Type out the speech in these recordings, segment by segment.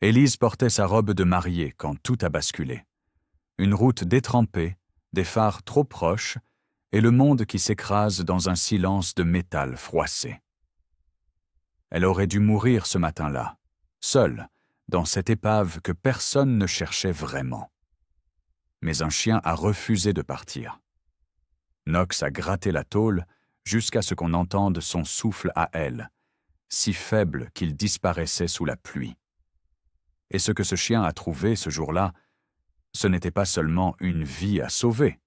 Élise portait sa robe de mariée quand tout a basculé. Une route détrempée, des phares trop proches, et le monde qui s'écrase dans un silence de métal froissé. Elle aurait dû mourir ce matin-là, seule, dans cette épave que personne ne cherchait vraiment. Mais un chien a refusé de partir. Knox a gratté la tôle jusqu'à ce qu'on entende son souffle à elle, si faible qu'il disparaissait sous la pluie. Et ce que ce chien a trouvé ce jour-là, ce n'était pas seulement une vie à sauver,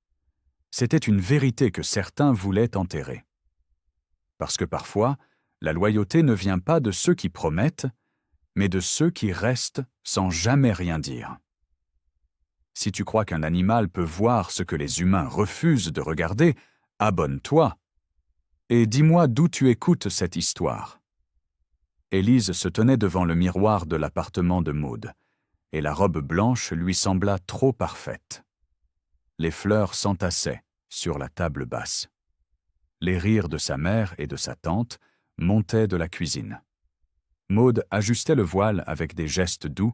c'était une vérité que certains voulaient enterrer. Parce que parfois, la loyauté ne vient pas de ceux qui promettent, mais de ceux qui restent sans jamais rien dire. Si tu crois qu'un animal peut voir ce que les humains refusent de regarder, abonne-toi. Et dis-moi d'où tu écoutes cette histoire. Élise se tenait devant le miroir de l'appartement de Maud, et la robe blanche lui sembla trop parfaite. Les fleurs s'entassaient sur la table basse. Les rires de sa mère et de sa tante montaient de la cuisine. Maud ajustait le voile avec des gestes doux,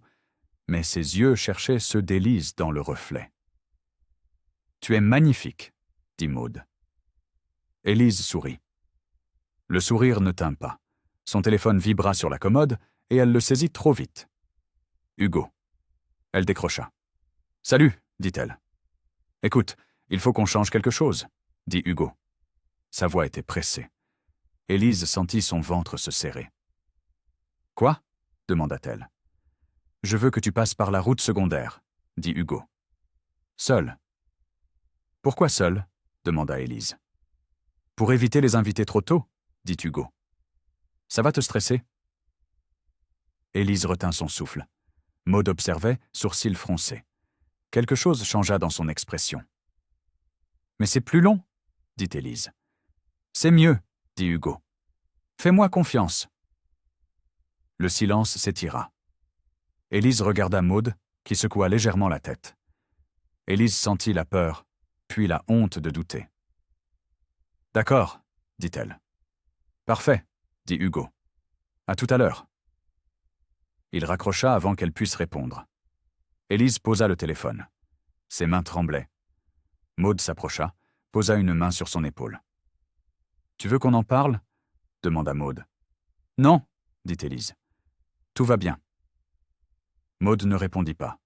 mais ses yeux cherchaient ceux d'Élise dans le reflet. « Tu es magnifique, » dit Maud. Élise sourit. Le sourire ne tint pas. Son téléphone vibra sur la commode et elle le saisit trop vite. Hugo. Elle décrocha. « Salut, dit-elle. « Écoute, il faut qu'on change quelque chose, » dit Hugo. Sa voix était pressée. Élise sentit son ventre se serrer. « Quoi ?» demanda-t-elle. « Je veux que tu passes par la route secondaire, » dit Hugo. « Seul. »« Pourquoi seul ?» demanda Élise. « Pour éviter les invités trop tôt, » dit Hugo. « Ça va te stresser ?» Élise retint son souffle. Maud observait, sourcils froncés. Quelque chose changea dans son expression. « Mais c'est plus long, » dit Élise. « C'est mieux, » dit Hugo. « Fais-moi confiance. » Le silence s'étira. Élise regarda Maud, qui secoua légèrement la tête. Élise sentit la peur, puis la honte de douter. « D'accord, » dit-elle. « Parfait, » dit Hugo. « À tout à l'heure. » Il raccrocha avant qu'elle puisse répondre. Élise posa le téléphone. Ses mains tremblaient. Maud s'approcha, posa une main sur son épaule. « Tu veux qu'on en parle ?» demanda Maud. « Non, » dit Élise. « Tout va bien. » Maud ne répondit pas.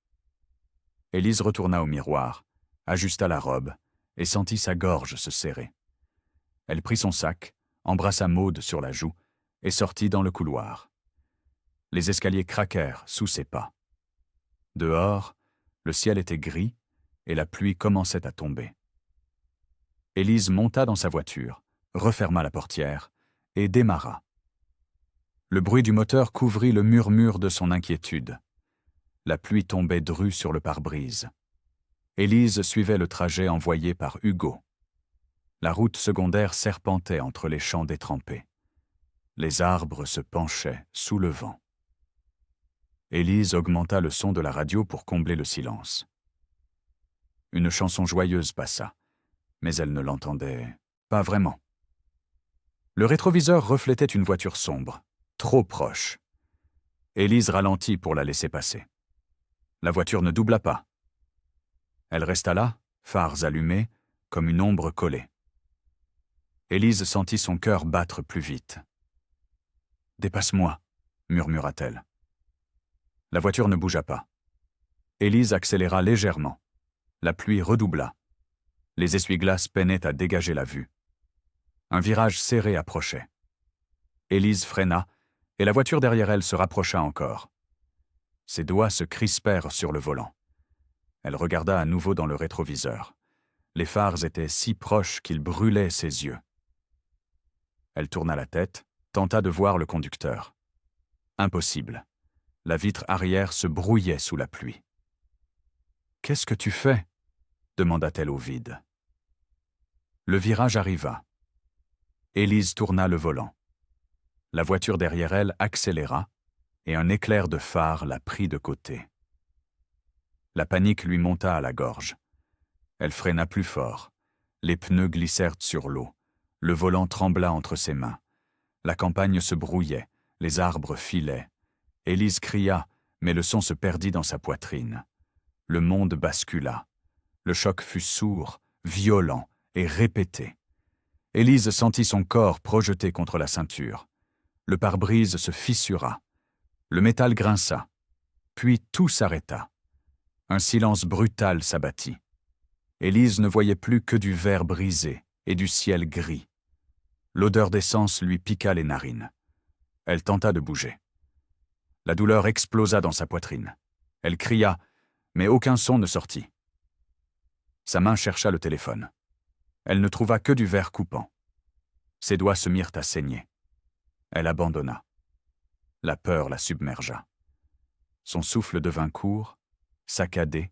Élise retourna au miroir, ajusta la robe et sentit sa gorge se serrer. Elle prit son sac, embrassa Maud sur la joue et sortit dans le couloir. Les escaliers craquèrent sous ses pas. Dehors, le ciel était gris et la pluie commençait à tomber. Élise monta dans sa voiture, referma la portière et démarra. Le bruit du moteur couvrit le murmure de son inquiétude. La pluie tombait drue sur le pare-brise. Élise suivait le trajet envoyé par Hugo. La route secondaire serpentait entre les champs détrempés. Les arbres se penchaient sous le vent. Élise augmenta le son de la radio pour combler le silence. Une chanson joyeuse passa, mais elle ne l'entendait pas vraiment. Le rétroviseur reflétait une voiture sombre, trop proche. Élise ralentit pour la laisser passer. La voiture ne doubla pas. Elle resta là, phares allumés, comme une ombre collée. Élise sentit son cœur battre plus vite. « Dépasse-moi » murmura-t-elle. La voiture ne bougea pas. Élise accéléra légèrement. La pluie redoubla. Les essuie-glaces peinaient à dégager la vue. Un virage serré approchait. Élise freina, et la voiture derrière elle se rapprocha encore. Ses doigts se crispèrent sur le volant. Elle regarda à nouveau dans le rétroviseur. Les phares étaient si proches qu'ils brûlaient ses yeux. Elle tourna la tête, tenta de voir le conducteur. Impossible. La vitre arrière se brouillait sous la pluie. « Qu'est-ce que tu fais ?» demanda-t-elle au vide. Le virage arriva. Élise tourna le volant. La voiture derrière elle accéléra, et un éclair de phare la prit de côté. La panique lui monta à la gorge. Elle freina plus fort. Les pneus glissèrent sur l'eau. Le volant trembla entre ses mains. La campagne se brouillait, les arbres filaient. Élise cria, mais le son se perdit dans sa poitrine. Le monde bascula. Le choc fut sourd, violent et répété. Élise sentit son corps projeté contre la ceinture. Le pare-brise se fissura. Le métal grinça. Puis tout s'arrêta. Un silence brutal s'abattit. Élise ne voyait plus que du verre brisé et du ciel gris. L'odeur d'essence lui piqua les narines. Elle tenta de bouger. La douleur explosa dans sa poitrine. Elle cria, mais aucun son ne sortit. Sa main chercha le téléphone. Elle ne trouva que du verre coupant. Ses doigts se mirent à saigner. Elle abandonna. La peur la submergea. Son souffle devint court, saccadé,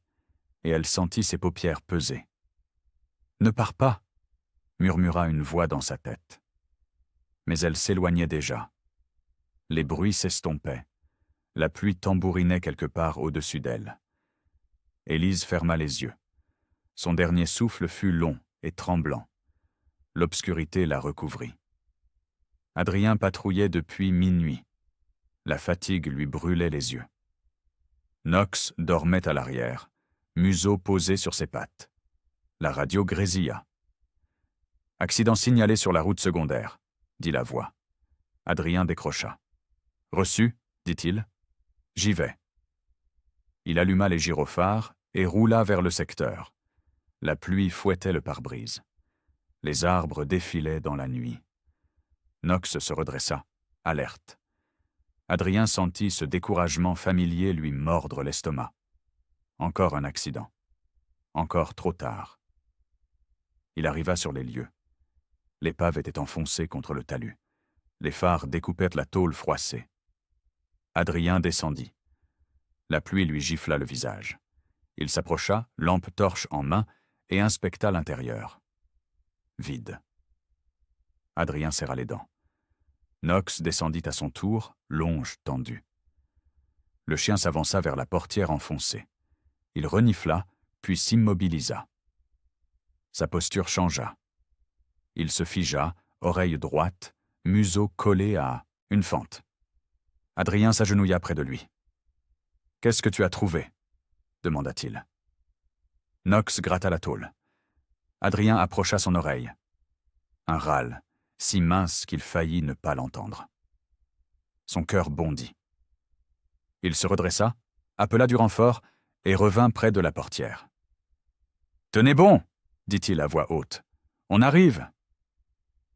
et elle sentit ses paupières peser. « Ne pars pas !» murmura une voix dans sa tête. Mais elle s'éloignait déjà. Les bruits s'estompaient. La pluie tambourinait quelque part au-dessus d'elle. Élise ferma les yeux. Son dernier souffle fut long et tremblant. L'obscurité la recouvrit. Adrien patrouillait depuis minuit. La fatigue lui brûlait les yeux. Knox dormait à l'arrière, museau posé sur ses pattes. La radio grésilla. « Accident signalé sur la route secondaire », dit la voix. Adrien décrocha. « Reçu », dit-il. « J'y vais. » Il alluma les gyrophares et roula vers le secteur. La pluie fouettait le pare-brise. Les arbres défilaient dans la nuit. Knox se redressa, alerte. Adrien sentit ce découragement familier lui mordre l'estomac. Encore un accident. Encore trop tard. Il arriva sur les lieux. L'épave était enfoncée contre le talus. Les phares découpaient la tôle froissée. Adrien descendit. La pluie lui gifla le visage. Il s'approcha, lampe torche en main, et inspecta l'intérieur. Vide. Adrien serra les dents. Knox descendit à son tour, longe tendue. Le chien s'avança vers la portière enfoncée. Il renifla, puis s'immobilisa. Sa posture changea. Il se figea, oreille droite, museau collé à une fente. Adrien s'agenouilla près de lui. « Qu'est-ce que tu as trouvé ?» demanda-t-il. Knox gratta la tôle. Adrien approcha son oreille. Un râle, si mince qu'il faillit ne pas l'entendre. Son cœur bondit. Il se redressa, appela du renfort et revint près de la portière. « Tenez bon !» dit-il à voix haute. « On arrive !»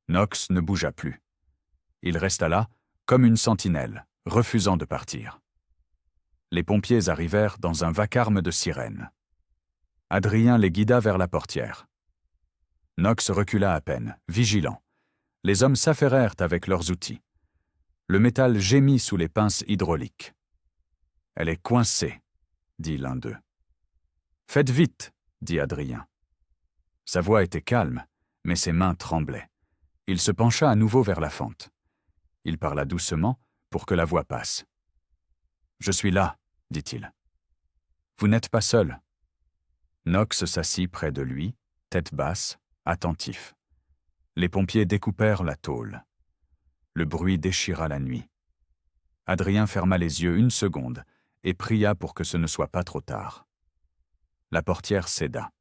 Knox ne bougea plus. Il resta là, comme une sentinelle, refusant de partir. Les pompiers arrivèrent dans un vacarme de sirènes. Adrien les guida vers la portière. Knox recula à peine, vigilant. Les hommes s'affairèrent avec leurs outils. Le métal gémit sous les pinces hydrauliques. « Elle est coincée », dit l'un d'eux. « Faites vite », dit Adrien. Sa voix était calme, mais ses mains tremblaient. Il se pencha à nouveau vers la fente. Il parla doucement pour que la voix passe. « Je suis là », dit-il. « Vous n'êtes pas seul. » Knox s'assit près de lui, tête basse, attentif. Les pompiers découpèrent la tôle. Le bruit déchira la nuit. Adrien ferma les yeux une seconde et pria pour que ce ne soit pas trop tard. La portière céda.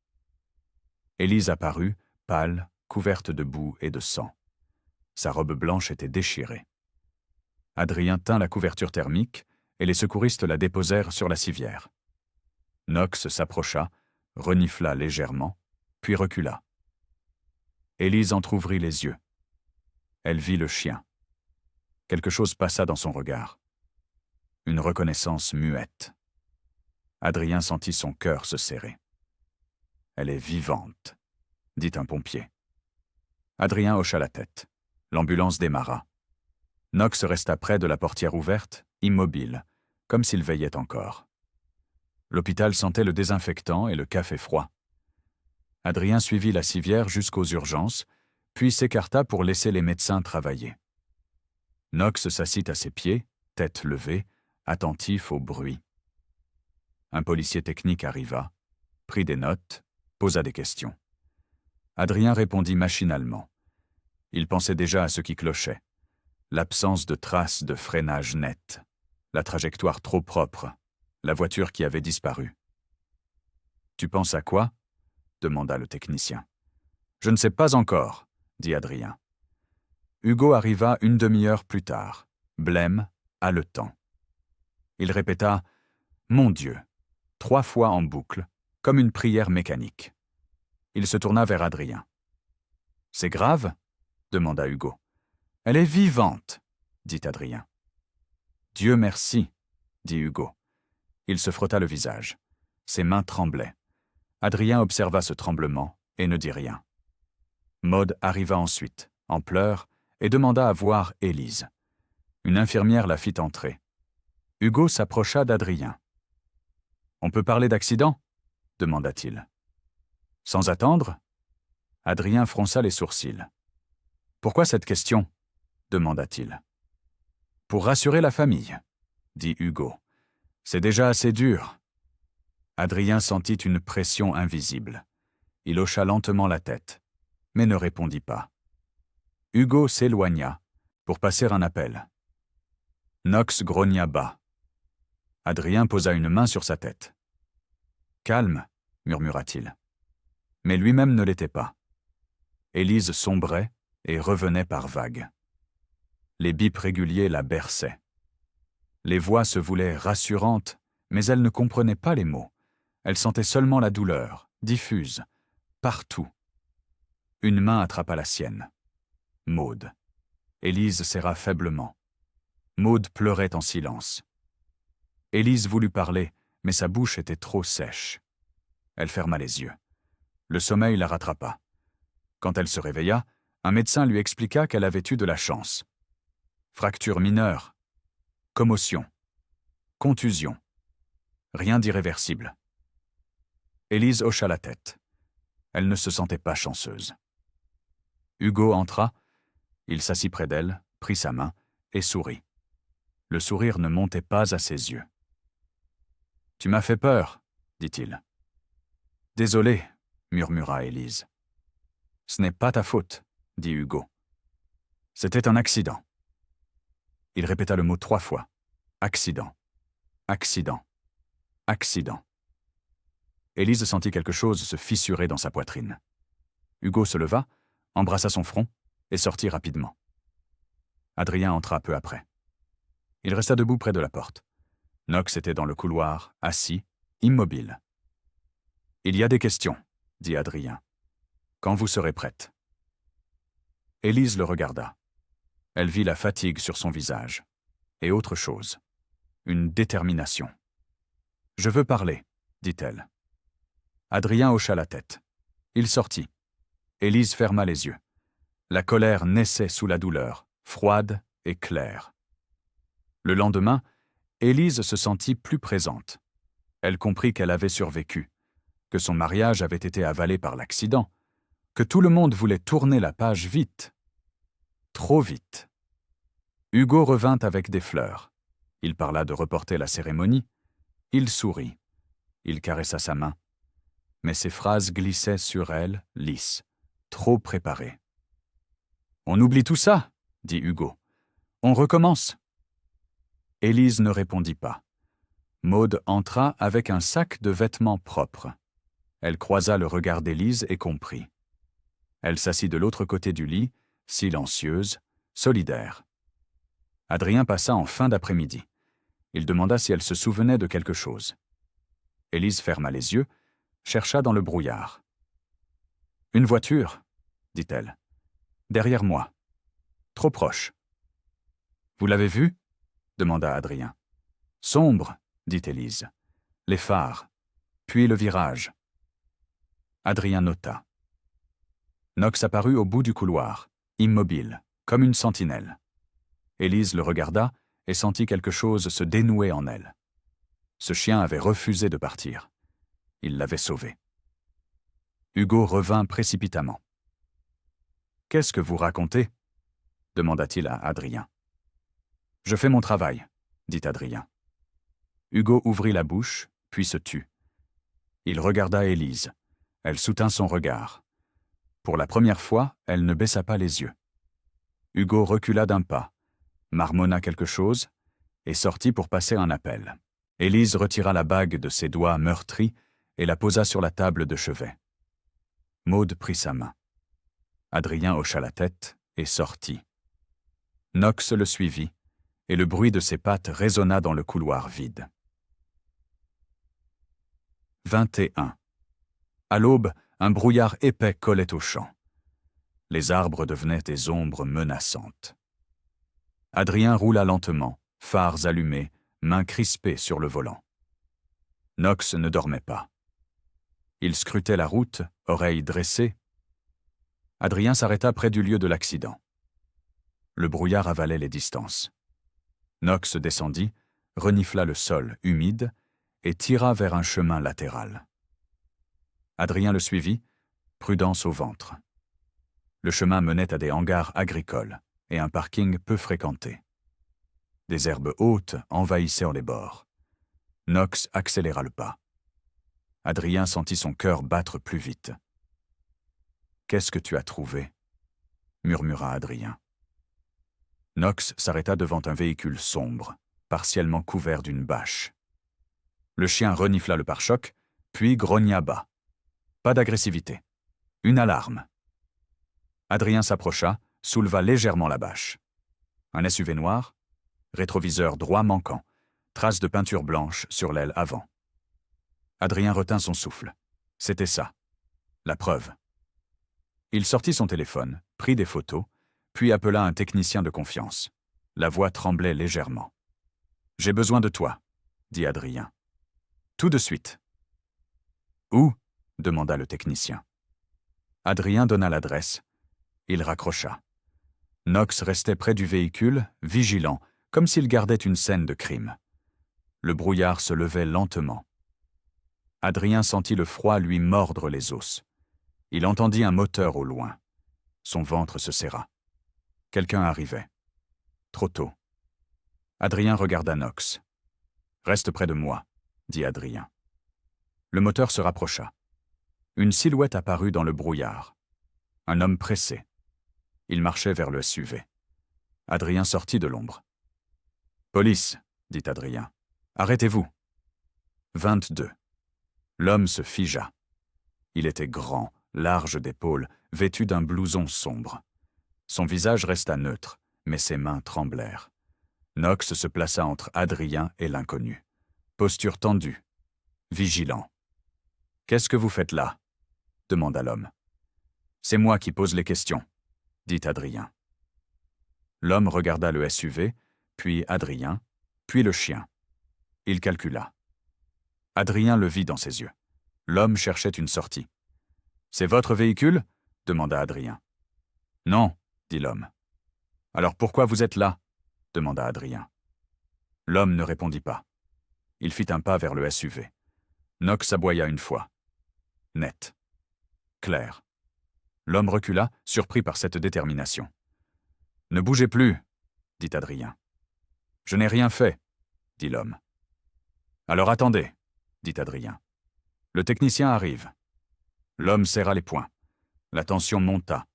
Élise apparut, pâle, couverte de boue et de sang. Sa robe blanche était déchirée. Adrien tint la couverture thermique et les secouristes la déposèrent sur la civière. Knox s'approcha, renifla légèrement, puis recula. Élise entr'ouvrit les yeux. Elle vit le chien. Quelque chose passa dans son regard. Une reconnaissance muette. Adrien sentit son cœur se serrer. « Elle est vivante », dit un pompier. Adrien hocha la tête. L'ambulance démarra. Knox resta près de la portière ouverte, immobile, comme s'il veillait encore. L'hôpital sentait le désinfectant et le café froid. Adrien suivit la civière jusqu'aux urgences, puis s'écarta pour laisser les médecins travailler. Knox s'assit à ses pieds, tête levée, attentif au bruit. Un policier technique arriva, prit des notes, posa des questions. Adrien répondit machinalement. Il pensait déjà à ce qui clochait. L'absence de traces de freinage net, la trajectoire trop propre la voiture qui avait disparu. « Tu penses à quoi » demanda le technicien. « Je ne sais pas encore, » dit Adrien. Hugo arriva une demi-heure plus tard, blême, haletant. Il répéta « Mon Dieu » 3 fois en boucle, comme une prière mécanique. Il se tourna vers Adrien. « C'est grave » demanda Hugo. « Elle est vivante » dit Adrien. « Dieu merci » dit Hugo. Il se frotta le visage. Ses mains tremblaient. Adrien observa ce tremblement et ne dit rien. Maud arriva ensuite, en pleurs, et demanda à voir Élise. Une infirmière la fit entrer. Hugo s'approcha d'Adrien. « On peut parler d'accident » demanda-t-il. « Sans attendre » Adrien fronça les sourcils. « Pourquoi cette question » demanda-t-il. « Pour rassurer la famille » dit Hugo. « C'est déjà assez dur. » Adrien sentit une pression invisible. Il hocha lentement la tête, mais ne répondit pas. Hugo s'éloigna pour passer un appel. Knox grogna bas. Adrien posa une main sur sa tête. « Calme, » murmura-t-il. Mais lui-même ne l'était pas. Élise sombrait et revenait par vagues. Les bips réguliers la berçaient. Les voix se voulaient rassurantes, mais elle ne comprenait pas les mots. Elle sentait seulement la douleur, diffuse, partout. Une main attrapa la sienne. Maud. Élise serra faiblement. Maud pleurait en silence. Élise voulut parler, mais sa bouche était trop sèche. Elle ferma les yeux. Le sommeil la rattrapa. Quand elle se réveilla, un médecin lui expliqua qu'elle avait eu de la chance. Fracture mineure, commotion, contusion. Rien d'irréversible. Élise hocha la tête. Elle ne se sentait pas chanceuse. Hugo entra, il s'assit près d'elle, prit sa main et sourit. Le sourire ne montait pas à ses yeux. « Tu m'as fait peur, » dit-il. « Désolé, » murmura Élise. « Ce n'est pas ta faute, » dit Hugo. « C'était un accident. » Il répéta le mot 3 fois. Accident. Accident. Accident. Élise sentit quelque chose se fissurer dans sa poitrine. Hugo se leva, embrassa son front et sortit rapidement. Adrien entra peu après. Il resta debout près de la porte. Knox était dans le couloir, assis, immobile. « Il y a des questions, » dit Adrien. « Quand vous serez prête. » Élise le regarda. Elle vit la fatigue sur son visage. Et autre chose. Une détermination. « Je veux parler, » dit-elle. Adrien hocha la tête. Il sortit. Élise ferma les yeux. La colère naissait sous la douleur, froide et claire. Le lendemain, Élise se sentit plus présente. Elle comprit qu'elle avait survécu, que son mariage avait été avalé par l'accident, que tout le monde voulait tourner la page vite. Trop vite. Hugo revint avec des fleurs. Il parla de reporter la cérémonie. Il sourit. Il caressa sa main. Mais ses phrases glissaient sur elle, lisses, trop préparées. « On oublie tout ça, » dit Hugo. « On recommence. » Élise ne répondit pas. Maud entra avec un sac de vêtements propres. Elle croisa le regard d'Élise et comprit. Elle s'assit de l'autre côté du lit, silencieuse, solidaire. Adrien passa en fin d'après-midi. Il demanda si elle se souvenait de quelque chose. Élise ferma les yeux, chercha dans le brouillard. « Une voiture, » dit-elle. « Derrière moi. Trop proche. »« Vous l'avez vue » demanda Adrien. « Sombre, » dit Élise. « Les phares. Puis le virage. » Adrien nota. Knox apparut au bout du couloir, immobile, comme une sentinelle. Élise le regarda et sentit quelque chose se dénouer en elle. Ce chien avait refusé de partir. Il l'avait sauvé. Hugo revint précipitamment. « Qu'est-ce que vous racontez » demanda-t-il à Adrien. « Je fais mon travail, » dit Adrien. Hugo ouvrit la bouche, puis se tut. Il regarda Élise. Elle soutint son regard. Pour la première fois, elle ne baissa pas les yeux. Hugo recula d'un pas, marmonna quelque chose et sortit pour passer un appel. Élise retira la bague de ses doigts meurtris et la posa sur la table de chevet. Maud prit sa main. Adrien hocha la tête et sortit. Knox le suivit, et le bruit de ses pattes résonna dans le couloir vide. 21. À l'aube, un brouillard épais collait aux champs. Les arbres devenaient des ombres menaçantes. Adrien roula lentement, phares allumés, mains crispées sur le volant. Knox ne dormait pas. Il scrutait la route, oreilles dressées. Adrien s'arrêta près du lieu de l'accident. Le brouillard avalait les distances. Knox descendit, renifla le sol humide et tira vers un chemin latéral. Adrien le suivit, prudence au ventre. Le chemin menait à des hangars agricoles et un parking peu fréquenté. Des herbes hautes envahissaient les bords. Knox accéléra le pas. Adrien sentit son cœur battre plus vite. « Qu'est-ce que tu as trouvé » murmura Adrien. Knox s'arrêta devant un véhicule sombre, partiellement couvert d'une bâche. Le chien renifla le pare-choc, puis grogna bas. Pas d'agressivité. Une alarme. Adrien s'approcha, souleva légèrement la bâche. Un SUV noir, rétroviseur droit manquant, trace de peinture blanche sur l'aile avant. Adrien retint son souffle. C'était ça. La preuve. Il sortit son téléphone, prit des photos, puis appela un technicien de confiance. La voix tremblait légèrement. « J'ai besoin de toi, » dit Adrien. « Tout de suite. »« Où » demanda le technicien. Adrien donna l'adresse. Il raccrocha. Knox restait près du véhicule, vigilant, comme s'il gardait une scène de crime. Le brouillard se levait lentement. Adrien sentit le froid lui mordre les os. Il entendit un moteur au loin. Son ventre se serra. Quelqu'un arrivait. Trop tôt. Adrien regarda Knox. « Reste près de moi, » dit Adrien. Le moteur se rapprocha. Une silhouette apparut dans le brouillard. Un homme pressé. Il marchait vers le SUV. Adrien sortit de l'ombre. « Police, » dit Adrien. « Arrêtez-vous. » 22. L'homme se figea. Il était grand, large d'épaules, vêtu d'un blouson sombre. Son visage resta neutre, mais ses mains tremblèrent. Knox se plaça entre Adrien et l'inconnu. Posture tendue, vigilant. « Qu'est-ce que vous faites là » demanda l'homme. « C'est moi qui pose les questions, » dit Adrien. L'homme regarda le SUV, puis Adrien, puis le chien. Il calcula. Adrien le vit dans ses yeux. L'homme cherchait une sortie. « C'est votre véhicule » demanda Adrien. « Non, » dit l'homme. « Alors pourquoi vous êtes là » demanda Adrien. L'homme ne répondit pas. Il fit un pas vers le SUV. Knox aboya une fois. Net. Clair. L'homme recula, surpris par cette détermination. « Ne bougez plus » dit Adrien. « Je n'ai rien fait » dit l'homme. « Alors attendez » dit Adrien. « Le technicien arrive. » L'homme serra les poings. La tension monta.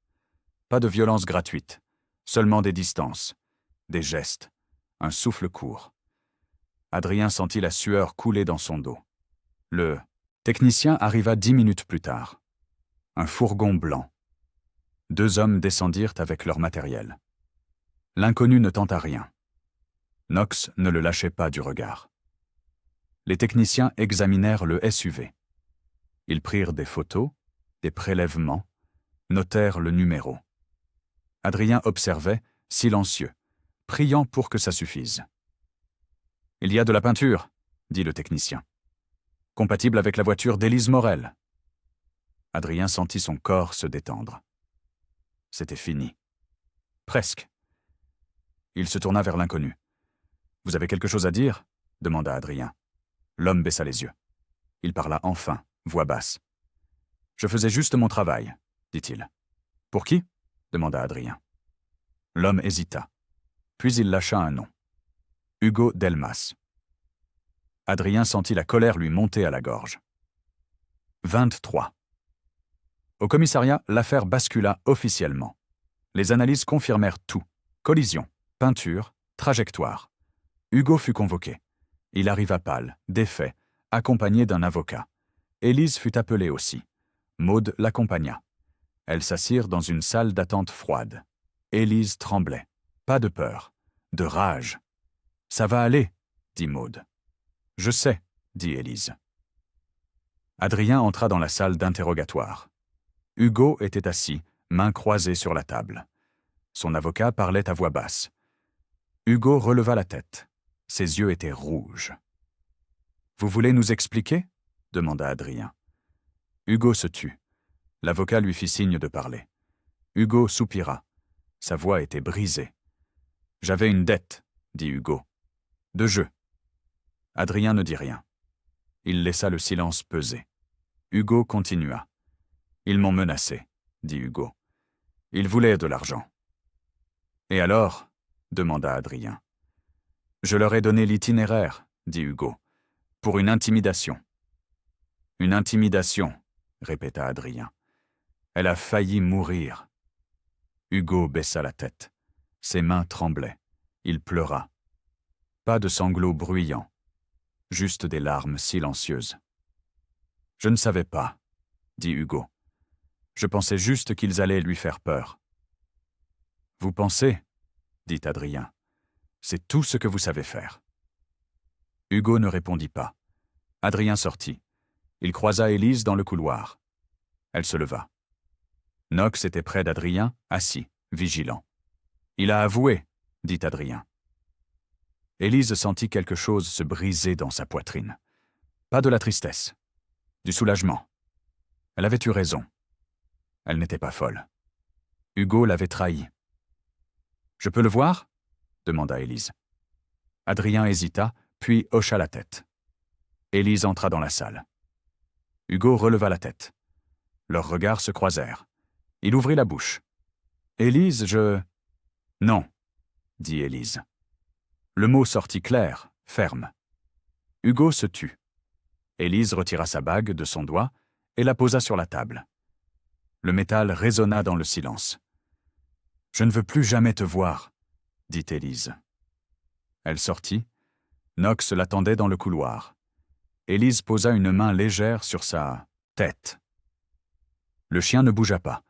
Pas de violence gratuite, seulement des distances, des gestes, un souffle court. Adrien sentit la sueur couler dans son dos. Le technicien arriva 10 minutes plus tard. Un fourgon blanc. 2 hommes descendirent avec leur matériel. L'inconnu ne tenta rien. Knox ne le lâchait pas du regard. Les techniciens examinèrent le SUV. Ils prirent des photos, des prélèvements, notèrent le numéro. Adrien observait, silencieux, priant pour que ça suffise. « Il y a de la peinture, » dit le technicien. « Compatible avec la voiture d'Élise Morel. » Adrien sentit son corps se détendre. C'était fini. Presque. Il se tourna vers l'inconnu. « Vous avez quelque chose à dire » demanda Adrien. L'homme baissa les yeux. Il parla enfin, voix basse. « Je faisais juste mon travail, » dit-il. « Pour qui » demanda Adrien. L'homme hésita. Puis il lâcha un nom. Hugo Delmas. Adrien sentit la colère lui monter à la gorge. 23. Au commissariat, l'affaire bascula officiellement. Les analyses confirmèrent tout. Collision, peinture, trajectoire. Hugo fut convoqué. Il arriva pâle, défait, accompagné d'un avocat. Élise fut appelée aussi. Maud l'accompagna. Elles s'assirent dans une salle d'attente froide. Élise tremblait. Pas de peur, de rage. « Ça va aller, » dit Maud. « Je sais, » dit Élise. Adrien entra dans la salle d'interrogatoire. Hugo était assis, mains croisées sur la table. Son avocat parlait à voix basse. Hugo releva la tête. Ses yeux étaient rouges. « Vous voulez nous expliquer » demanda Adrien. Hugo se tut. L'avocat lui fit signe de parler. Hugo soupira. Sa voix était brisée. « J'avais une dette, » dit Hugo. « De jeu. » Adrien ne dit rien. Il laissa le silence peser. Hugo continua. « Ils m'ont menacé, » dit Hugo. « Ils voulaient de l'argent. »« Et alors ?» demanda Adrien. « Je leur ai donné l'itinéraire, » dit Hugo, « pour une intimidation. »« Une intimidation, » répéta Adrien. « Elle a failli mourir. » Hugo baissa la tête. Ses mains tremblaient. Il pleura. Pas de sanglots bruyants, juste des larmes silencieuses. « Je ne savais pas, » dit Hugo. « Je pensais juste qu'ils allaient lui faire peur. »« Vous pensez ?» dit Adrien. « C'est tout ce que vous savez faire. » Hugo ne répondit pas. Adrien sortit. Il croisa Élise dans le couloir. Elle se leva. Knox était près d'Adrien, assis, vigilant. « Il a avoué, » dit Adrien. Élise sentit quelque chose se briser dans sa poitrine. Pas de la tristesse, du soulagement. Elle avait eu raison. Elle n'était pas folle. Hugo l'avait trahie. « Je peux le voir » demanda Élise. Adrien hésita, puis hocha la tête. Élise entra dans la salle. Hugo releva la tête. Leurs regards se croisèrent. Il ouvrit la bouche. « Élise, je... »« Non, » dit Élise. Le mot sortit clair, ferme. Hugo se tut. Élise retira sa bague de son doigt et la posa sur la table. Le métal résonna dans le silence. « Je ne veux plus jamais te voir, » dit Élise. Elle sortit. Knox l'attendait dans le couloir. Élise posa une main légère sur sa tête. Le chien ne bougea pas.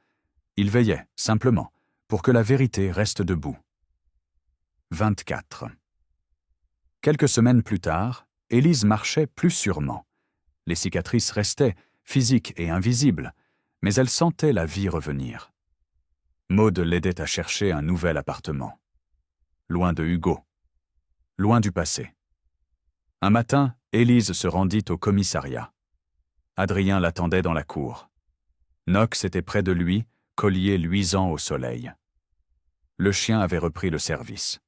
Il veillait, simplement, pour que la vérité reste debout. 24. Quelques semaines plus tard, Élise marchait plus sûrement. Les cicatrices restaient, physiques et invisibles, mais elle sentait la vie revenir. Maud l'aidait à chercher un nouvel appartement. Loin de Hugo. Loin du passé. Un matin, Élise se rendit au commissariat. Adrien l'attendait dans la cour. Knox était près de lui, collier luisant au soleil. Le chien avait repris le service.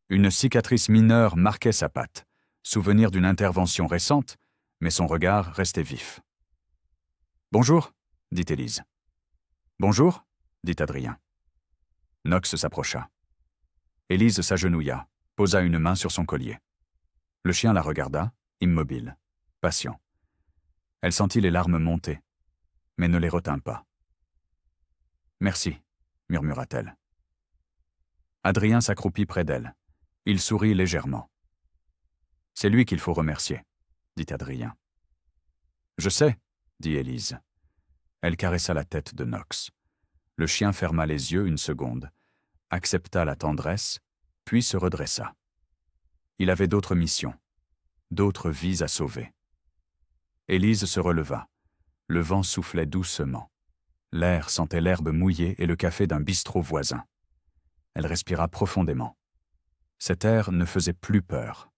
Une cicatrice mineure marquait sa patte, souvenir d'une intervention récente, mais son regard restait vif. « Bonjour, » dit Élise. « Bonjour, » dit Adrien. Knox s'approcha. Élise s'agenouilla, posa une main sur son collier. Le chien la regarda, immobile, patient. Elle sentit les larmes monter, mais ne les retint pas. « Merci, » murmura-t-elle. Adrien s'accroupit près d'elle. Il sourit légèrement. « C'est lui qu'il faut remercier, » dit Adrien. « Je sais, » dit Élise. Elle caressa la tête de Knox. Le chien ferma les yeux une seconde, accepta la tendresse, puis se redressa. Il avait d'autres missions, d'autres vies à sauver. Élise se releva. Le vent soufflait doucement. L'air sentait l'herbe mouillée et le café d'un bistrot voisin. Elle respira profondément. Cet air ne faisait plus peur.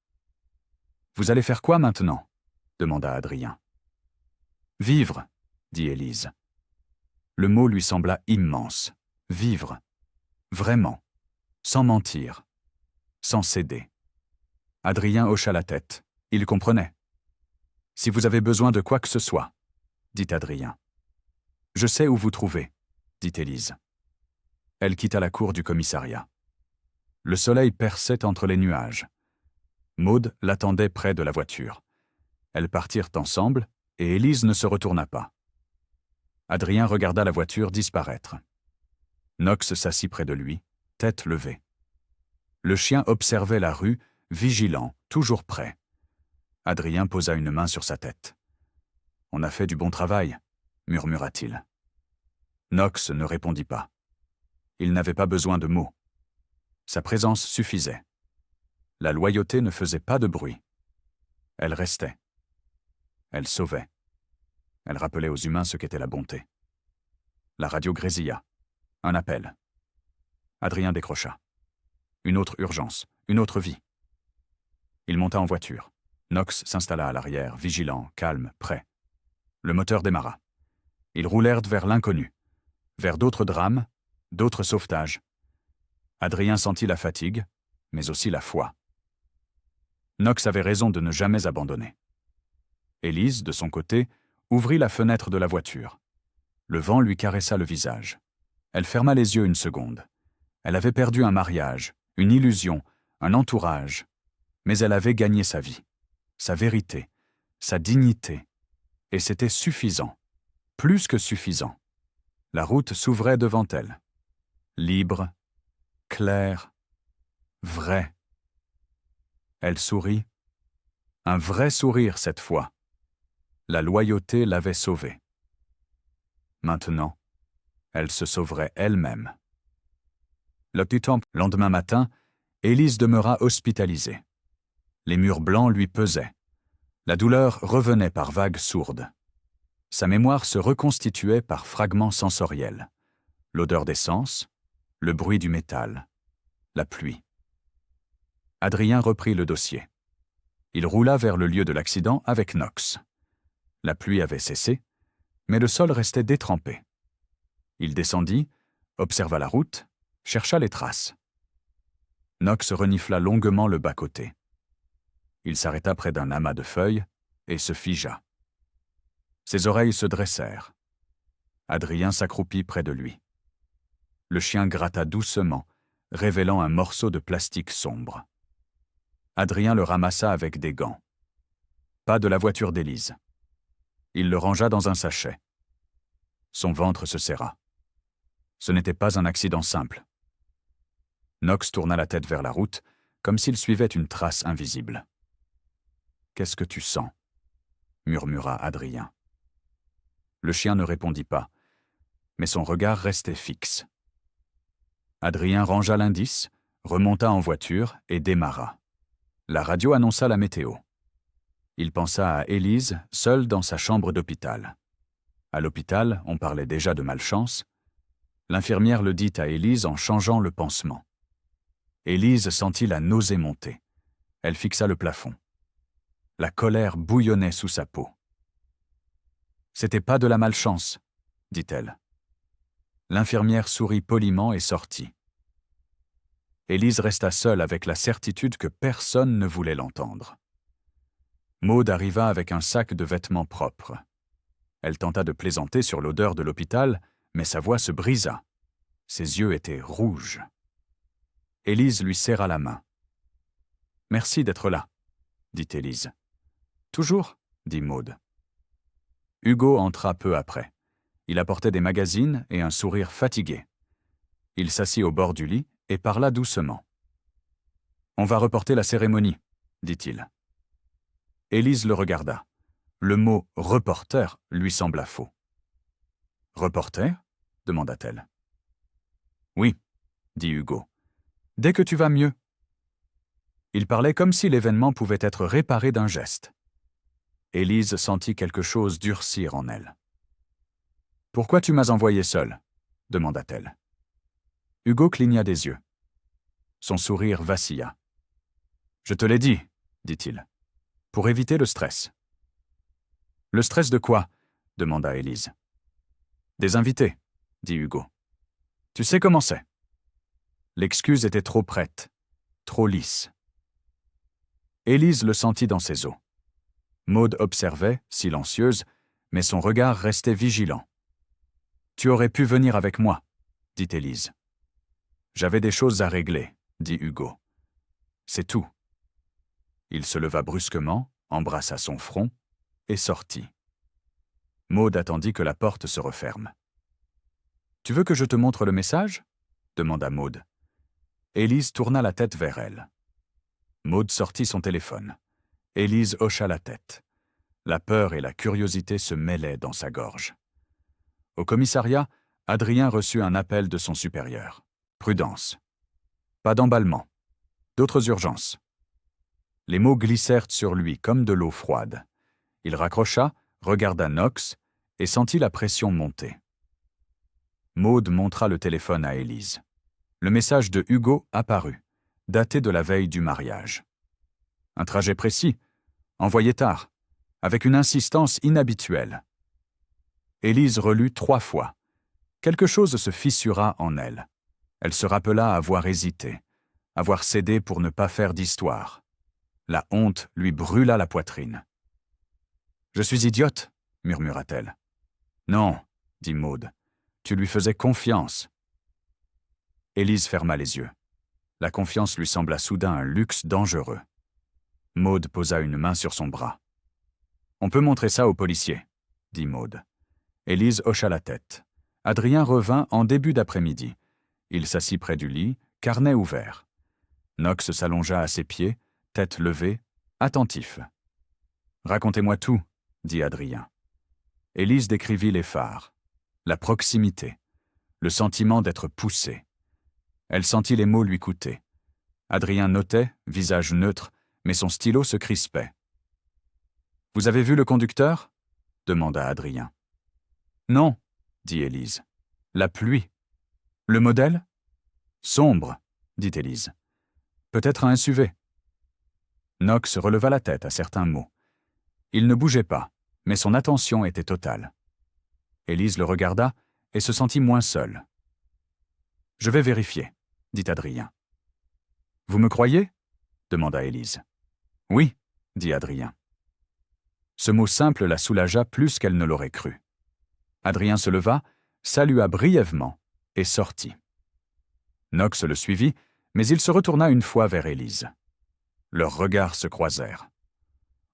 « Vous allez faire quoi maintenant » demanda Adrien. « Vivre » dit Élise. Le mot lui sembla immense. Vivre. Vraiment. Sans mentir. Sans céder. Adrien hocha la tête. Il comprenait. « Si vous avez besoin de quoi que ce soit, » dit Adrien. « Je sais où vous trouver, » dit Élise. Elle quitta la cour du commissariat. Le soleil perçait entre les nuages. Maud l'attendait près de la voiture. Elles partirent ensemble, et Élise ne se retourna pas. Adrien regarda la voiture disparaître. Knox s'assit près de lui, tête levée. Le chien observait la rue, vigilant, toujours prêt. Adrien posa une main sur sa tête. « On a fait du bon travail, » murmura-t-il. Knox ne répondit pas. Il n'avait pas besoin de mots. Sa présence suffisait. La loyauté ne faisait pas de bruit. Elle restait. Elle sauvait. Elle rappelait aux humains ce qu'était la bonté. La radio grésilla. Un appel. Adrien décrocha. Une autre urgence, une autre vie. Il monta en voiture. Knox s'installa à l'arrière, vigilant, calme, prêt. Le moteur démarra. Ils roulèrent vers l'inconnu, vers d'autres drames, d'autres sauvetages. Adrien sentit la fatigue, mais aussi la foi. Knox avait raison de ne jamais abandonner. Élise, de son côté, ouvrit la fenêtre de la voiture. Le vent lui caressa le visage. Elle ferma les yeux une seconde. Elle avait perdu un mariage, une illusion, un entourage, mais elle avait gagné sa vie, sa vérité, sa dignité, et c'était suffisant, plus que suffisant. La route s'ouvrait devant elle, libre, claire, vraie. Elle sourit, un vrai sourire cette fois. La loyauté l'avait sauvée. Maintenant, elle se sauverait elle-même. Lendemain matin, Élise demeura hospitalisée. Les murs blancs lui pesaient. La douleur revenait par vagues sourdes. Sa mémoire se reconstituait par fragments sensoriels. L'odeur d'essence, le bruit du métal, la pluie. Adrien reprit le dossier. Il roula vers le lieu de l'accident avec Knox. La pluie avait cessé, mais le sol restait détrempé. Il descendit, observa la route, chercha les traces. Knox renifla longuement le bas-côté. Il s'arrêta près d'un amas de feuilles et se figea. Ses oreilles se dressèrent. Adrien s'accroupit près de lui. Le chien gratta doucement, révélant un morceau de plastique sombre. Adrien le ramassa avec des gants. Pas de la voiture d'Élise. Il le rangea dans un sachet. Son ventre se serra. Ce n'était pas un accident simple. Knox tourna la tête vers la route, comme s'il suivait une trace invisible. « Qu'est-ce que tu sens » murmura Adrien. Le chien ne répondit pas, mais son regard restait fixe. Adrien rangea l'indice, remonta en voiture et démarra. La radio annonça la météo. Il pensa à Élise, seule dans sa chambre d'hôpital. À l'hôpital, on parlait déjà de malchance. L'infirmière le dit à Élise en changeant le pansement. Élise sentit la nausée monter. Elle fixa le plafond. La colère bouillonnait sous sa peau. « C'était pas de la malchance, » dit-elle. L'infirmière sourit poliment et sortit. Élise resta seule avec la certitude que personne ne voulait l'entendre. Maude arriva avec un sac de vêtements propres. Elle tenta de plaisanter sur l'odeur de l'hôpital, mais sa voix se brisa. Ses yeux étaient rouges. Élise lui serra la main. « Merci d'être là, » dit Élise. « Toujours » dit Maude. Hugo entra peu après. Il apportait des magazines et un sourire fatigué. Il s'assit au bord du lit et parla doucement. « On va reporter la cérémonie, » dit-il. Élise le regarda. Le mot « reporter » lui sembla faux. « Reporter » demanda-t-elle. « Oui, » dit Hugo. « Dès que tu vas mieux. » Il parlait comme si l'événement pouvait être réparé d'un geste. Élise sentit quelque chose durcir en elle. « Pourquoi tu m'as envoyé seule » demanda-t-elle. Hugo cligna des yeux. Son sourire vacilla. « Je te l'ai dit, » dit-il, « pour éviter le stress. » « Le stress de quoi » demanda Élise. « Des invités, » dit Hugo. « Tu sais comment c'est. » L'excuse était trop prête, trop lisse. Élise le sentit dans ses os. Maude observait, silencieuse, mais son regard restait vigilant. « Tu aurais pu venir avec moi, » dit Élise. « J'avais des choses à régler, » dit Hugo. « C'est tout. » Il se leva brusquement, embrassa son front et sortit. Maude attendit que la porte se referme. « Tu veux que je te montre le message » demanda Maude. Élise tourna la tête vers elle. Maude sortit son téléphone. Élise hocha la tête. La peur et la curiosité se mêlaient dans sa gorge. Au commissariat, Adrien reçut un appel de son supérieur. Prudence. Pas d'emballement. D'autres urgences. Les mots glissèrent sur lui comme de l'eau froide. Il raccrocha, regarda Knox et sentit la pression monter. Maude montra le téléphone à Élise. Le message de Hugo apparut, daté de la veille du mariage. Un trajet précis, envoyé tard, avec une insistance inhabituelle. Élise relut 3 fois. Quelque chose se fissura en elle. Elle se rappela avoir hésité, avoir cédé pour ne pas faire d'histoire. La honte lui brûla la poitrine. « Je suis idiote » murmura-t-elle. « Non, » dit Maude. « Tu lui faisais confiance. » Élise ferma les yeux. La confiance lui sembla soudain un luxe dangereux. Maude posa une main sur son bras. « On peut montrer ça aux policiers, » dit Maude. Élise hocha la tête. Adrien revint en début d'après-midi. Il s'assit près du lit, carnet ouvert. Knox s'allongea à ses pieds, tête levée, attentif. « Racontez-moi tout, » dit Adrien. Élise décrivit les phares, la proximité, le sentiment d'être poussée. Elle sentit les mots lui coûter. Adrien notait, visage neutre, mais son stylo se crispait. « Vous avez vu le conducteur » demanda Adrien. « Non, » dit Élise. « La pluie. »« Le modèle ?»« Sombre, » dit Élise. « Peut-être un SUV. » Knox releva la tête à certains mots. Il ne bougeait pas, mais son attention était totale. Élise le regarda et se sentit moins seule. « Je vais vérifier, » dit Adrien. « Vous me croyez » demanda Élise. « Oui, » dit Adrien. Ce mot simple la soulagea plus qu'elle ne l'aurait cru. Adrien se leva, salua brièvement et sortit. Knox le suivit, mais il se retourna une fois vers Élise. Leurs regards se croisèrent.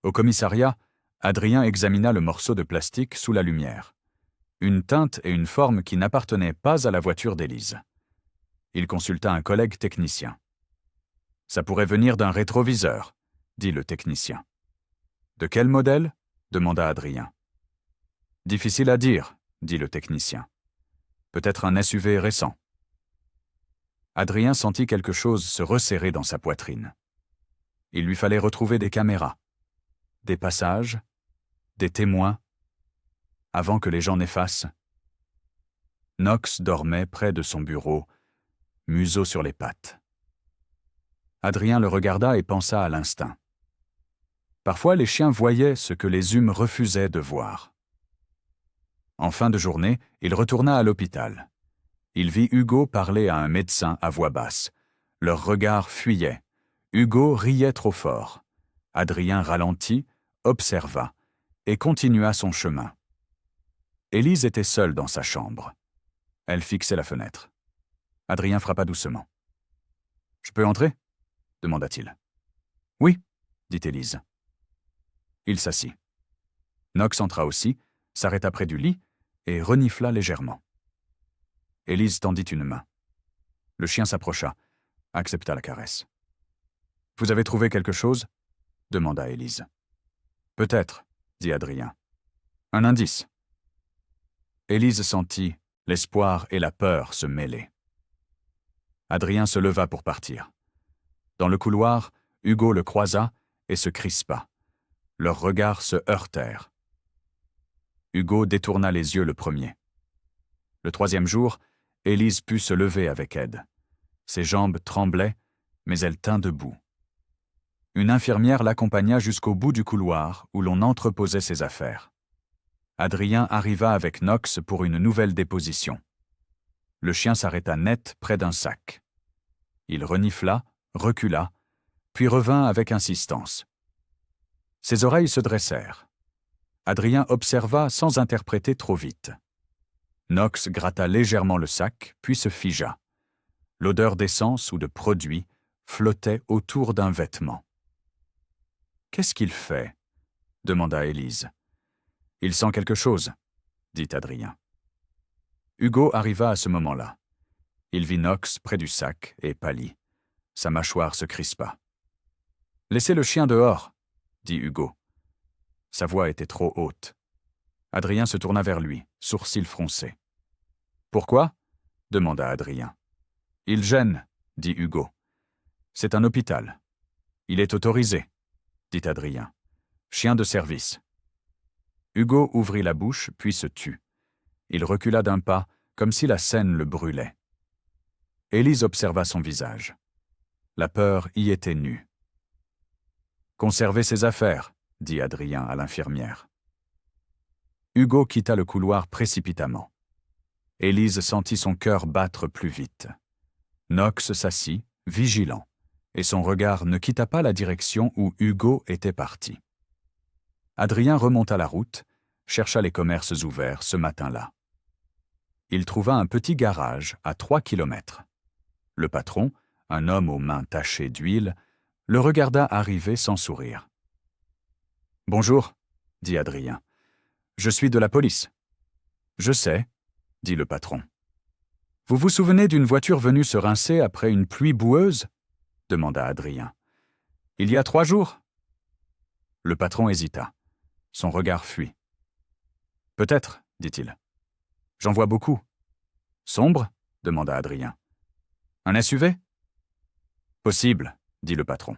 Au commissariat, Adrien examina le morceau de plastique sous la lumière. Une teinte et une forme qui n'appartenaient pas à la voiture d'Élise. Il consulta un collègue technicien. « Ça pourrait venir d'un rétroviseur, » dit le technicien. « De quel modèle » demanda Adrien. « Difficile à dire, » dit le technicien. « Peut-être un SUV récent. » Adrien sentit quelque chose se resserrer dans sa poitrine. Il lui fallait retrouver des caméras, des passages, des témoins, avant que les gens n'effacent. Knox dormait près de son bureau, museau sur les pattes. Adrien le regarda et pensa à l'instinct. Parfois, les chiens voyaient ce que les humains refusaient de voir. En fin de journée, il retourna à l'hôpital. Il vit Hugo parler à un médecin à voix basse. Leurs regards fuyaient. Hugo riait trop fort. Adrien ralentit, observa, et continua son chemin. Élise était seule dans sa chambre. Elle fixait la fenêtre. Adrien frappa doucement. « Je peux entrer » demanda-t-il. « Oui » dit Élise. Il s'assit. Knox entra aussi, s'arrêta près du lit et renifla légèrement. Élise tendit une main. Le chien s'approcha, accepta la caresse. « Vous avez trouvé quelque chose » demanda Élise. « Peut-être, » dit Adrien. « Un indice. » Élise sentit l'espoir et la peur se mêler. Adrien se leva pour partir. Dans le couloir, Hugo le croisa et se crispa. Leurs regards se heurtèrent. Hugo détourna les yeux le premier. Le 3e jour, Élise put se lever avec aide. Ses jambes tremblaient, mais elle tint debout. Une infirmière l'accompagna jusqu'au bout du couloir où l'on entreposait ses affaires. Adrien arriva avec Knox pour une nouvelle déposition. Le chien s'arrêta net près d'un sac. Il renifla, recula, puis revint avec insistance. Ses oreilles se dressèrent. Adrien observa sans interpréter trop vite. Knox gratta légèrement le sac, puis se figea. L'odeur d'essence ou de produit flottait autour d'un vêtement. « Qu'est-ce qu'il fait » demanda Élise. « Il sent quelque chose » dit Adrien. Hugo arriva à ce moment-là. Il vit Knox près du sac et pâlit. Sa mâchoire se crispa. « Laissez le chien dehors » dit Hugo. Sa voix était trop haute. Adrien se tourna vers lui, sourcils froncés. « Pourquoi » demanda Adrien. « Il gêne, dit Hugo. C'est un hôpital. Il est autorisé, dit Adrien. Chien de service. Hugo ouvrit la bouche, puis se tut. Il recula d'un pas, comme si la scène le brûlait. Élise observa son visage. La peur y était nue. « Conservez ses affaires, dit Adrien à l'infirmière. Hugo quitta le couloir précipitamment. Élise sentit son cœur battre plus vite. Knox s'assit, vigilant, et son regard ne quitta pas la direction où Hugo était parti. Adrien remonta la route, chercha les commerces ouverts ce matin-là. Il trouva un petit garage à 3 kilomètres. Le patron, un homme aux mains tachées d'huile, le regarda arriver sans sourire. « Bonjour, dit Adrien. Je suis de la police. »« Je sais, » dit le patron. « Vous vous souvenez d'une voiture venue se rincer après une pluie boueuse » demanda Adrien. « Il y a 3 jours ?» Le patron hésita. Son regard fuit. « Peut-être, dit-il. J'en vois beaucoup. »« Sombre » demanda Adrien. « Un SUV ?»« Possible, » dit le patron.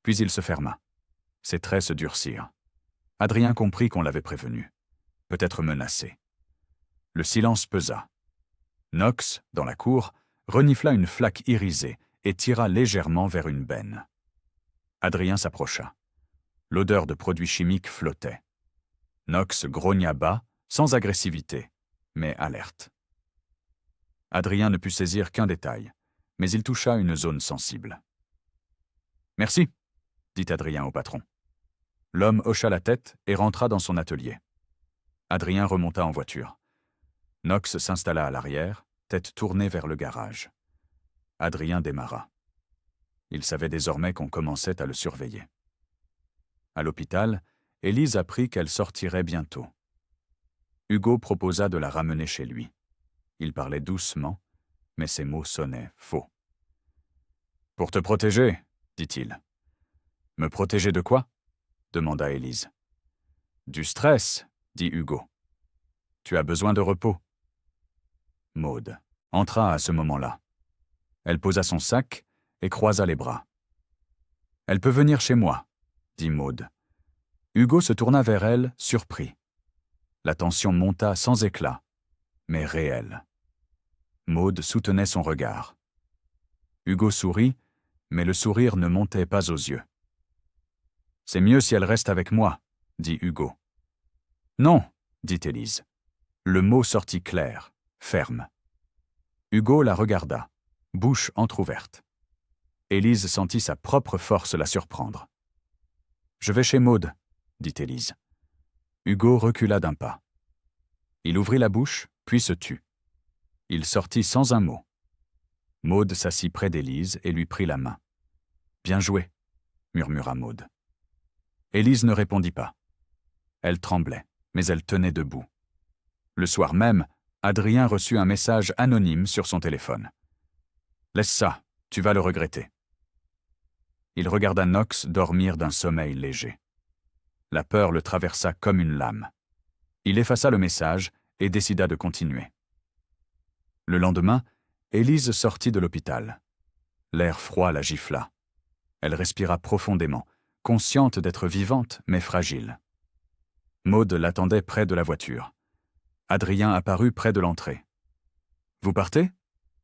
Puis il se ferma. Ses traits se durcirent. Adrien comprit qu'on l'avait prévenu. Peut-être menacé. Le silence pesa. Knox, dans la cour, renifla une flaque irisée et tira légèrement vers une benne. Adrien s'approcha. L'odeur de produits chimiques flottait. Knox grogna bas, sans agressivité, mais alerte. Adrien ne put saisir qu'un détail, mais il toucha une zone sensible. « Merci, » dit Adrien au patron. L'homme hocha la tête et rentra dans son atelier. Adrien remonta en voiture. Knox s'installa à l'arrière, tête tournée vers le garage. Adrien démarra. Il savait désormais qu'on commençait à le surveiller. À l'hôpital, Élise apprit qu'elle sortirait bientôt. Hugo proposa de la ramener chez lui. Il parlait doucement, mais ses mots sonnaient faux. « Pour te protéger, dit-il. »« Me protéger de quoi ?» demanda Élise. « Du stress, dit Hugo. Tu as besoin de repos. » Maude entra à ce moment-là. Elle posa son sac et croisa les bras. « Elle peut venir chez moi, » dit Maude. Hugo se tourna vers elle, surpris. La tension monta sans éclat, mais réelle. Maude soutenait son regard. Hugo sourit, mais le sourire ne montait pas aux yeux. « C'est mieux si elle reste avec moi, » dit Hugo. « Non, » dit Élise. Le mot sortit clair, ferme. Hugo la regarda, bouche entr'ouverte. Élise sentit sa propre force la surprendre. « Je vais chez Maude, » dit Élise. Hugo recula d'un pas. Il ouvrit la bouche, puis se tut. Il sortit sans un mot. Maude s'assit près d'Élise et lui prit la main. « Bien joué, » murmura Maude. Élise ne répondit pas. Elle tremblait, mais elle tenait debout. Le soir même, Adrien reçut un message anonyme sur son téléphone. « Laisse ça, tu vas le regretter. » Il regarda Knox dormir d'un sommeil léger. La peur le traversa comme une lame. Il effaça le message et décida de continuer. Le lendemain, Élise sortit de l'hôpital. L'air froid la gifla. Elle respira profondément, consciente d'être vivante mais fragile. Maude l'attendait près de la voiture. Adrien apparut près de l'entrée. « Vous partez »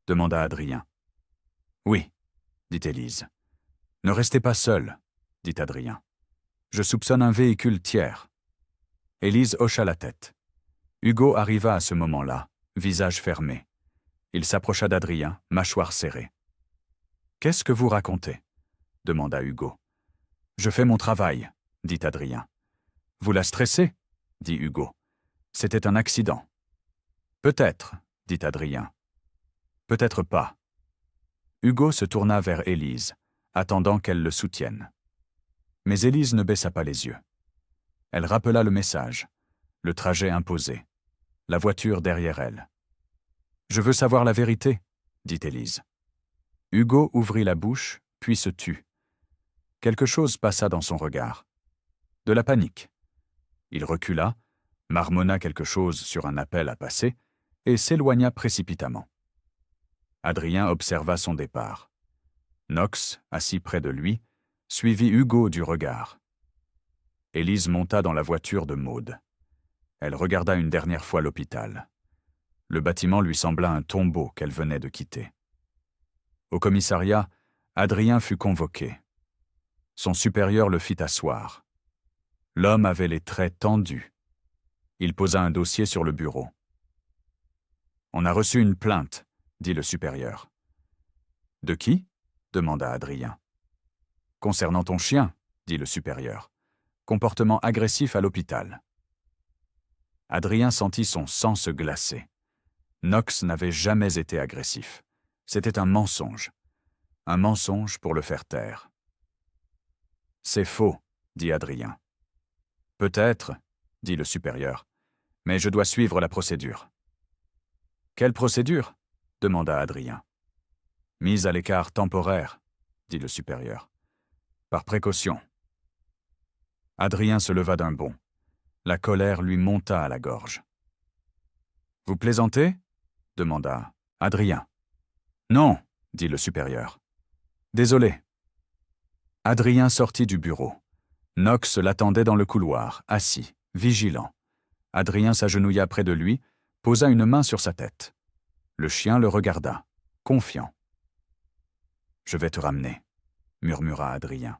demanda Adrien. « Oui, » dit Élise. « Ne restez pas seul, » dit Adrien. « Je soupçonne un véhicule tiers. » Élise hocha la tête. Hugo arriva à ce moment-là, visage fermé. Il s'approcha d'Adrien, mâchoire serrée. « Qu'est-ce que vous racontez » demanda Hugo. « Je fais mon travail, » dit Adrien. « Vous la stressez » dit Hugo. « C'était un accident. »« Peut-être, » dit Adrien. « Peut-être pas. » Hugo se tourna vers Élise, attendant qu'elle le soutienne. Mais Élise ne baissa pas les yeux. Elle rappela le message, le trajet imposé, la voiture derrière elle. « Je veux savoir la vérité, » dit Élise. Hugo ouvrit la bouche, puis se tut. Quelque chose passa dans son regard. de la panique. Il recula, marmonna quelque chose sur un appel à passer et s'éloigna précipitamment. Adrien observa son départ. Knox, assis près de lui, suivit Hugo du regard. Élise monta dans la voiture de Maude. Elle regarda une dernière fois l'hôpital. Le bâtiment lui sembla un tombeau qu'elle venait de quitter. Au commissariat, Adrien fut convoqué. Son supérieur le fit asseoir. L'homme avait les traits tendus. Il posa un dossier sur le bureau. « On a reçu une plainte », dit le supérieur. « De qui ?» demanda Adrien. « Concernant ton chien », dit le supérieur. « Comportement agressif à l'hôpital. » Adrien sentit son sang se glacer. Knox n'avait jamais été agressif. C'était un mensonge pour le faire taire. « C'est faux », dit Adrien. « Peut-être », dit le supérieur, « mais je dois suivre la procédure. »« Quelle procédure ?» demanda Adrien. « Mise à l'écart temporaire, » dit le supérieur. « Par précaution. » Adrien se leva d'un bond. La colère lui monta à la gorge. « Vous plaisantez ?» demanda Adrien. « Non, » dit le supérieur. « Désolé. » Adrien sortit du bureau. Knox l'attendait dans le couloir, assis, vigilant. Adrien s'agenouilla près de lui, posa une main sur sa tête. Le chien le regarda, confiant. « Je vais te ramener, » murmura Adrien.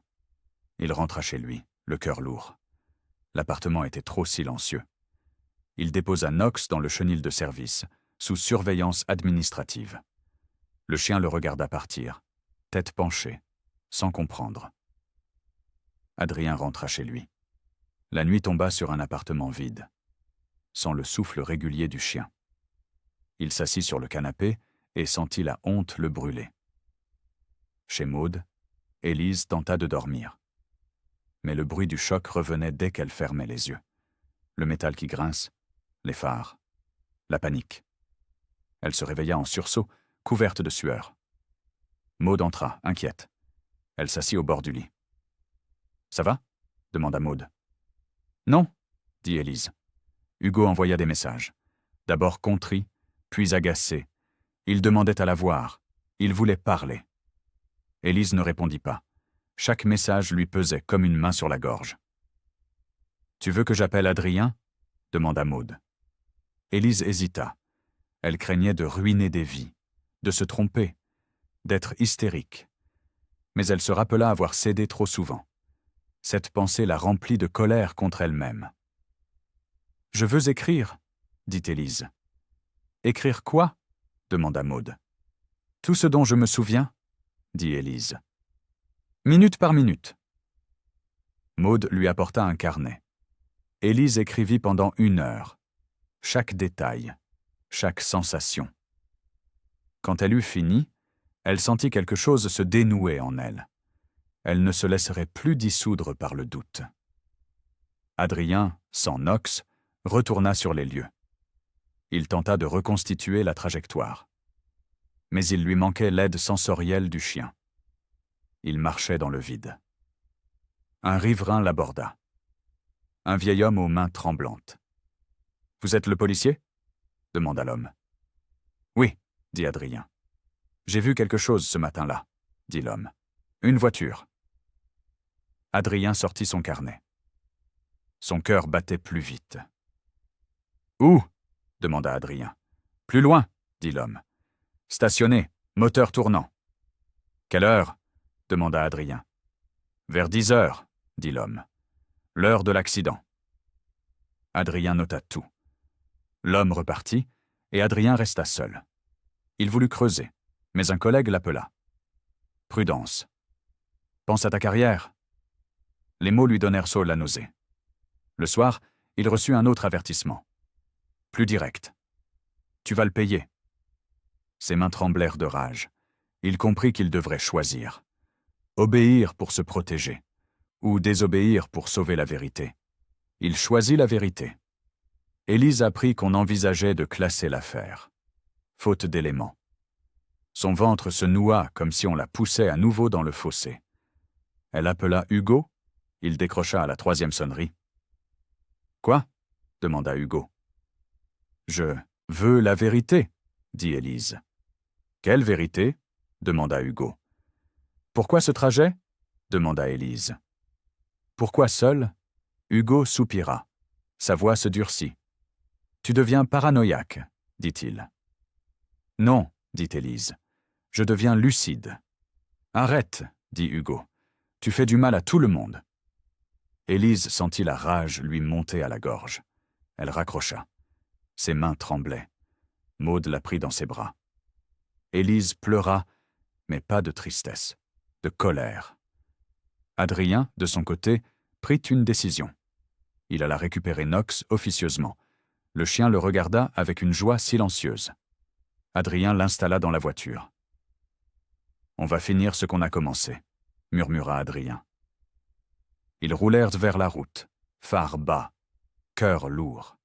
Il rentra chez lui, le cœur lourd. L'appartement était trop silencieux. Il déposa Knox dans le chenil de service, sous surveillance administrative. Le chien le regarda partir, tête penchée, sans comprendre. Adrien rentra chez lui. La nuit tomba sur un appartement vide, sans le souffle régulier du chien. Il s'assit sur le canapé et sentit la honte le brûler. Chez Maude, Élise tenta de dormir. Mais le bruit du choc revenait dès qu'elle fermait les yeux. Le métal qui grince, les phares, la panique. Elle se réveilla en sursaut, couverte de sueur. Maude entra, inquiète. Elle s'assit au bord du lit. « Ça va ?» demanda Maude. « Non, » dit Élise. Hugo envoya des messages. D'abord contrit, puis agacé. Il demandait à la voir. Il voulait parler. Élise ne répondit pas. Chaque message lui pesait comme une main sur la gorge. « Tu veux que j'appelle Adrien ?» demanda Maude. Élise hésita. Elle craignait de ruiner des vies, de se tromper, d'être hystérique. Mais elle se rappela avoir cédé trop souvent. Cette pensée la remplit de colère contre elle-même. « Je veux écrire, » dit Élise. « Écrire quoi ?» demanda Maude. « Tout ce dont je me souviens, » dit Élise. « Minute par minute. » Maude lui apporta un carnet. Élise écrivit pendant 1 heure. Chaque détail, chaque sensation. Quand elle eut fini, elle sentit quelque chose se dénouer en elle. Elle ne se laisserait plus dissoudre par le doute. Adrien, sans Knox, retourna sur les lieux. Il tenta de reconstituer la trajectoire. Mais il lui manquait l'aide sensorielle du chien. Il marchait dans le vide. Un riverain l'aborda. Un vieil homme aux mains tremblantes. « Vous êtes le policier ?» demanda l'homme. « Oui, » dit Adrien. « J'ai vu quelque chose ce matin-là, » dit l'homme. « Une voiture. » Adrien sortit son carnet. Son cœur battait plus vite. « Où ?» demanda Adrien. « Plus loin, » dit l'homme. « Stationné, moteur tournant. »« Quelle heure ?» demanda Adrien. « Vers 10 heures, » dit l'homme. « L'heure de l'accident. » Adrien nota tout. L'homme repartit, et Adrien resta seul. Il voulut creuser, mais un collègue l'appela. « Prudence. Pense à ta carrière. » Les mots lui donnèrent saut la nausée. Le soir, il reçut un autre avertissement. Plus direct. « Tu vas le payer. » Ses mains tremblèrent de rage. Il comprit qu'il devrait choisir. Obéir pour se protéger, ou désobéir pour sauver la vérité. Il choisit la vérité. Élise apprit qu'on envisageait de classer l'affaire. Faute d'éléments. Son ventre se noua comme si on la poussait à nouveau dans le fossé. Elle appela Hugo, Il décrocha à la 3e sonnerie. « Quoi » demanda Hugo. « Je veux la vérité, » dit Élise. « Quelle vérité » demanda Hugo. « Pourquoi ce trajet » demanda Élise. « Pourquoi seul » Hugo soupira. Sa voix se durcit. « Tu deviens paranoïaque, » dit-il. « Non, dit Élise. Je deviens lucide. »« Arrête, » dit Hugo. « Tu fais du mal à tout le monde. » Élise sentit la rage lui monter à la gorge. Elle raccrocha. Ses mains tremblaient. Maud la prit dans ses bras. Élise pleura, mais pas de tristesse, de colère. Adrien, de son côté, prit une décision. Il alla récupérer Knox officieusement. Le chien le regarda avec une joie silencieuse. Adrien l'installa dans la voiture. « On va finir ce qu'on a commencé », murmura Adrien. Ils roulèrent vers la route, phare bas, cœur lourd.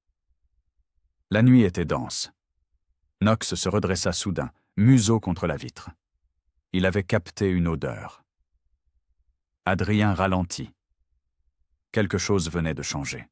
La nuit était dense. Knox se redressa soudain, museau contre la vitre. Il avait capté une odeur. Adrien ralentit. Quelque chose venait de changer.